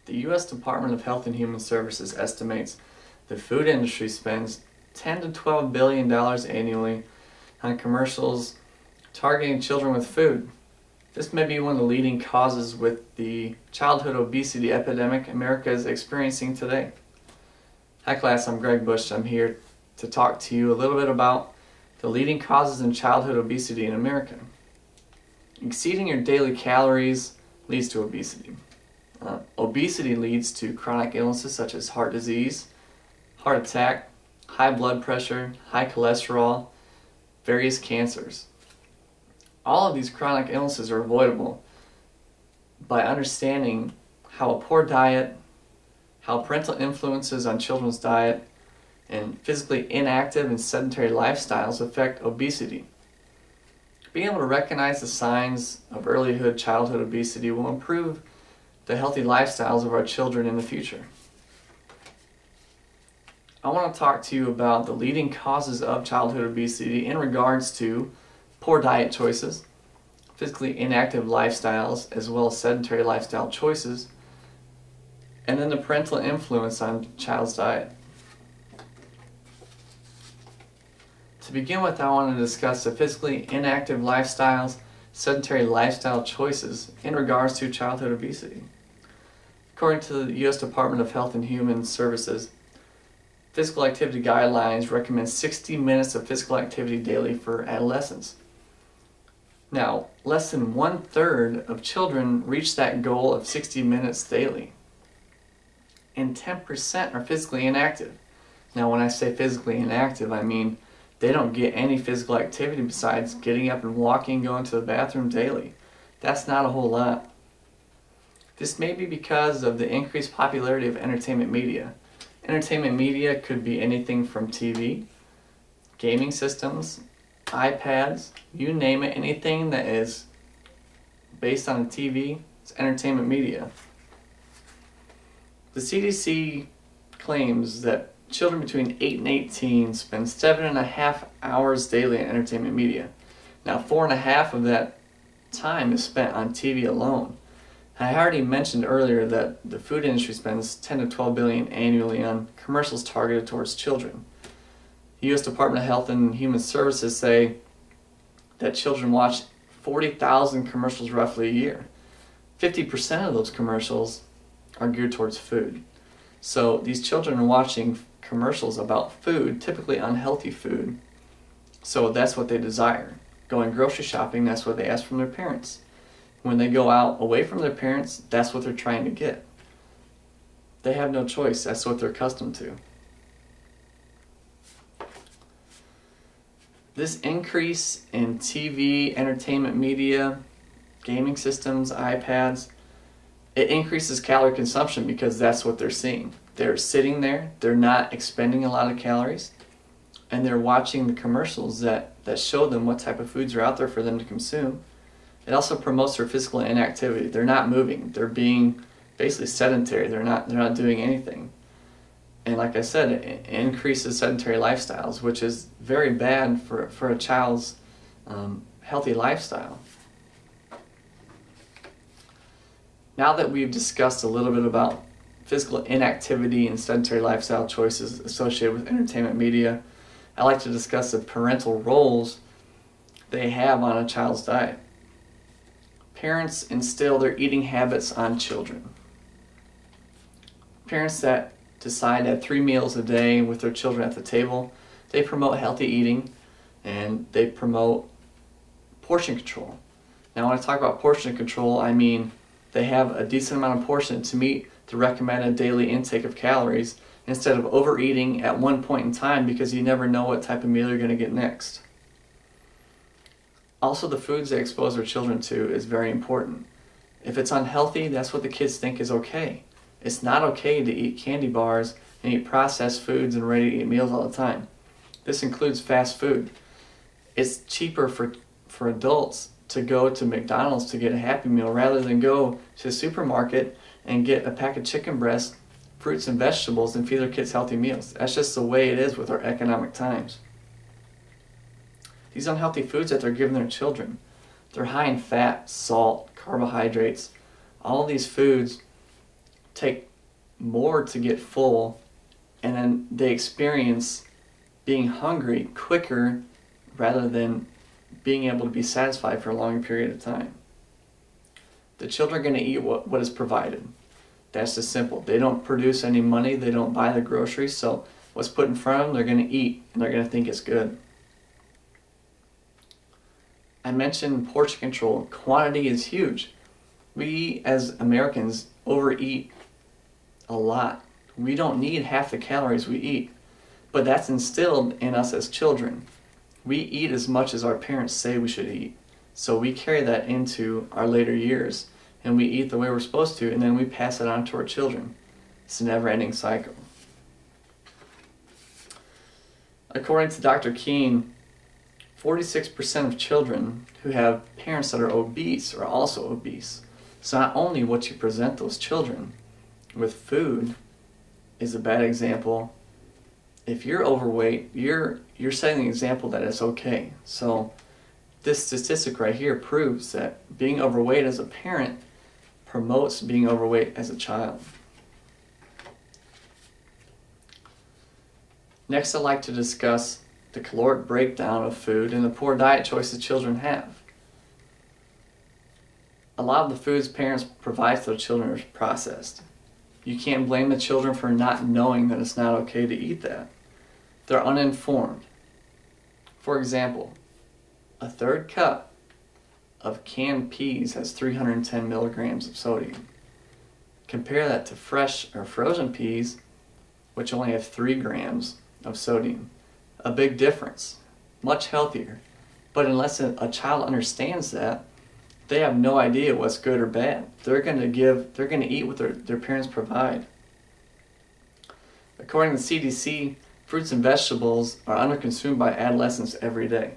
The U.S. Department of Health and Human Services estimates the food industry spends $10 to $12 billion annually on commercials targeting children with food. This may be one of the leading causes with the childhood obesity epidemic America is experiencing today. Hi class, I'm Greg Bush. I'm here to talk to you a little bit about the leading causes in childhood obesity in America. Exceeding your daily calories leads to obesity. Obesity leads to chronic illnesses such as heart disease, heart attack, high blood pressure, high cholesterol, various cancers. All of these chronic illnesses are avoidable by understanding how a poor diet, how parental influences on children's diet, and physically inactive and sedentary lifestyles affect obesity. Being able to recognize the signs of earlyhood childhood obesity will improve the healthy lifestyles of our children in the future. I want to talk to you about the leading causes of childhood obesity in regards to poor diet choices, physically inactive lifestyles, as well as sedentary lifestyle choices, and then the parental influence on the child's diet. To begin with, I want to discuss the physically inactive lifestyles, sedentary lifestyle choices in regards to childhood obesity. According to the U.S. Department of Health and Human Services, physical activity guidelines recommend 60 minutes of physical activity daily for adolescents. Now, less than 1/3 of children reach that goal of 60 minutes daily, and 10% are physically inactive. Now, when I say physically inactive, I mean they don't get any physical activity besides getting up and walking, going to the bathroom daily. That's not a whole lot. This may be because of the increased popularity of entertainment media. Entertainment media could be anything from TV, gaming systems, iPads, you name it, anything that is based on a TV, it's entertainment media. The CDC claims that children between 8 and 18 spend 7.5 hours daily on entertainment media. Now 4.5 of that time is spent on TV alone. I already mentioned earlier that the food industry spends $10 to $12 billion annually on commercials targeted towards children. The U.S. Department of Health and Human Services say that children watch 40,000 commercials roughly a year. 50% of those commercials are geared towards food. So these children are watching commercials about food, typically unhealthy food. So that's what they desire. Going grocery shopping, that's what they ask from their parents. When they go out away from their parents, that's what they're trying to get. They have no choice. That's what they're accustomed to. This increase in TV, entertainment media, gaming systems, iPads, it increases calorie consumption because that's what they're seeing. They're sitting there, they're not expending a lot of calories, and they're watching the commercials that show them what type of foods are out there for them to consume. It also promotes their physical inactivity. They're not moving. They're being basically sedentary. They're not doing anything. And like I said, it increases sedentary lifestyles, which is very bad for a child's healthy lifestyle. Now that we've discussed a little bit about physical inactivity and sedentary lifestyle choices associated with entertainment media, I'd like to discuss the parental roles they have on a child's diet. Parents instill their eating habits on children. Parents that decide to have 3 meals a day with their children at the table, they promote healthy eating and they promote portion control. Now when I talk about portion control, I mean they have a decent amount of portion to meet the recommended daily intake of calories instead of overeating at one point in time because you never know what type of meal you're going to get next. Also, the foods they expose their children to is very important. If it's unhealthy, that's what the kids think is okay. It's not okay to eat candy bars and eat processed foods and ready-to-eat meals all the time. This includes fast food. It's cheaper for adults to go to McDonald's to get a Happy Meal rather than go to the supermarket and get a pack of chicken breasts, fruits and vegetables and feed their kids healthy meals. That's just the way it is with our economic times. These unhealthy foods that they're giving their children, they're high in fat, salt, carbohydrates. All of these foods take more to get full, and then they experience being hungry quicker rather than being able to be satisfied for a longer period of time. The children are going to eat what is provided. That's just simple. They don't produce any money, they don't buy the groceries, so what's put in front of them, they're going to eat, and they're going to think it's good. I mentioned portion control. Quantity is huge. We as Americans overeat a lot. We don't need half the calories we eat, but that's instilled in us as children. We eat as much as our parents say we should eat, so we carry that into our later years, and we eat the way we're supposed to, and then we pass it on to our children. It's a never-ending cycle. According to Dr. Keene, 46% of children who have parents that are obese are also obese. So not only what you present those children with food is a bad example. If you're overweight, you're setting the example that it's okay. So this statistic right here proves that being overweight as a parent promotes being overweight as a child. Next, I'd like to discuss the caloric breakdown of food and the poor diet choices children have. A lot of the foods parents provide to their children are processed. You can't blame the children for not knowing that it's not okay to eat that. They're uninformed. For example, a third cup of canned peas has 310 milligrams of sodium. Compare that to fresh or frozen peas, which only have 3 grams of sodium. A big difference, much healthier. But unless a child understands that, they have no idea what's good or bad. They're going to eat what their parents provide. According to the CDC, fruits and vegetables are underconsumed by adolescents every day.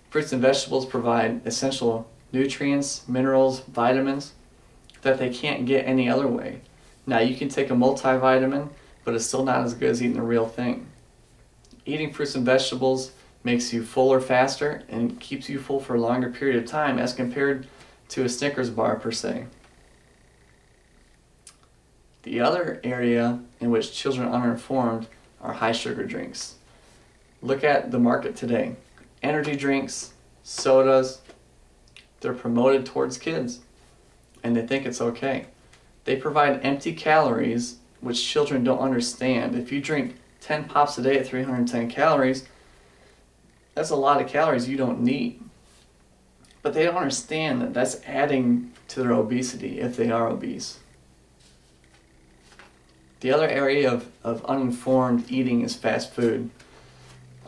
Fruits and vegetables provide essential nutrients, minerals, vitamins that they can't get any other way. Now, you can take a multivitamin, but it's still not as good as eating the real thing. Eating fruits and vegetables makes you fuller faster and keeps you full for a longer period of time as compared to a Snickers bar per se. The other area in which children are uninformed are high sugar drinks. Look at the market today. Energy drinks, sodas, they're promoted towards kids and they think it's okay. They provide empty calories which children don't understand. If you drink 10 pops a day at 310 calories, that's a lot of calories you don't need. But they don't understand that that's adding to their obesity if they are obese. The other area of uninformed eating is fast food.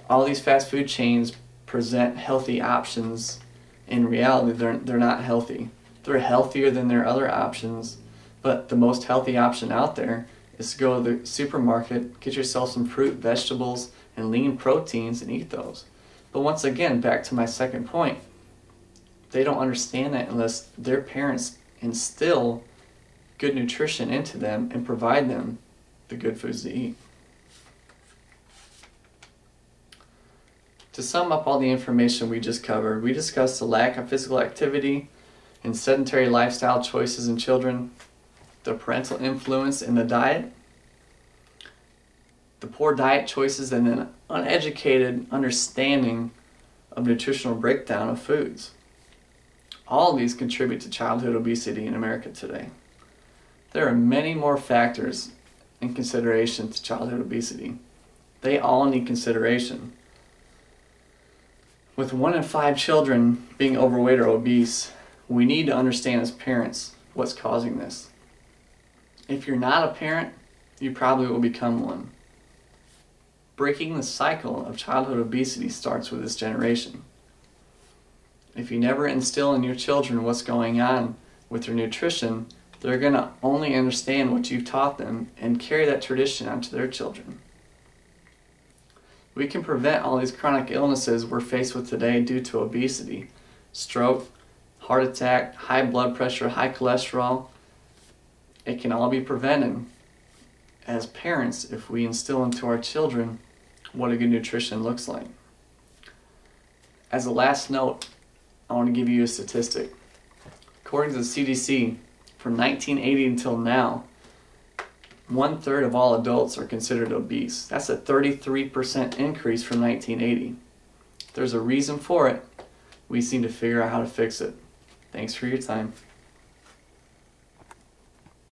All these fast food chains present healthy options. In reality, they're not healthy. They're healthier than their other options, but the most healthy option out there is to go to the supermarket, get yourself some fruit, vegetables, and lean proteins and eat those. But once again, back to my second point, they don't understand that unless their parents instill good nutrition into them and provide them the good foods to eat. To sum up all the information we just covered, we discussed the lack of physical activity and sedentary lifestyle choices in children, the parental influence in the diet, the poor diet choices, and an uneducated understanding of nutritional breakdown of foods. All of these contribute to childhood obesity in America today. There are many more factors in consideration to childhood obesity. They all need consideration. With 1 in 5 children being overweight or obese, we need to understand as parents what's causing this. If you're not a parent, you probably will become one. Breaking the cycle of childhood obesity starts with this generation. If you never instill in your children what's going on with their nutrition, they're going to only understand what you've taught them and carry that tradition onto their children. We can prevent all these chronic illnesses we're faced with today due to obesity, stroke, heart attack, high blood pressure, high cholesterol. It can all be prevented as parents if we instill into our children what a good nutrition looks like. As a last note, I want to give you a statistic. According to the CDC, from 1980 until now, 1/3 of all adults are considered obese. That's a 33% increase from 1980. There's a reason for it. We seem to figure out how to fix it. Thanks for your time.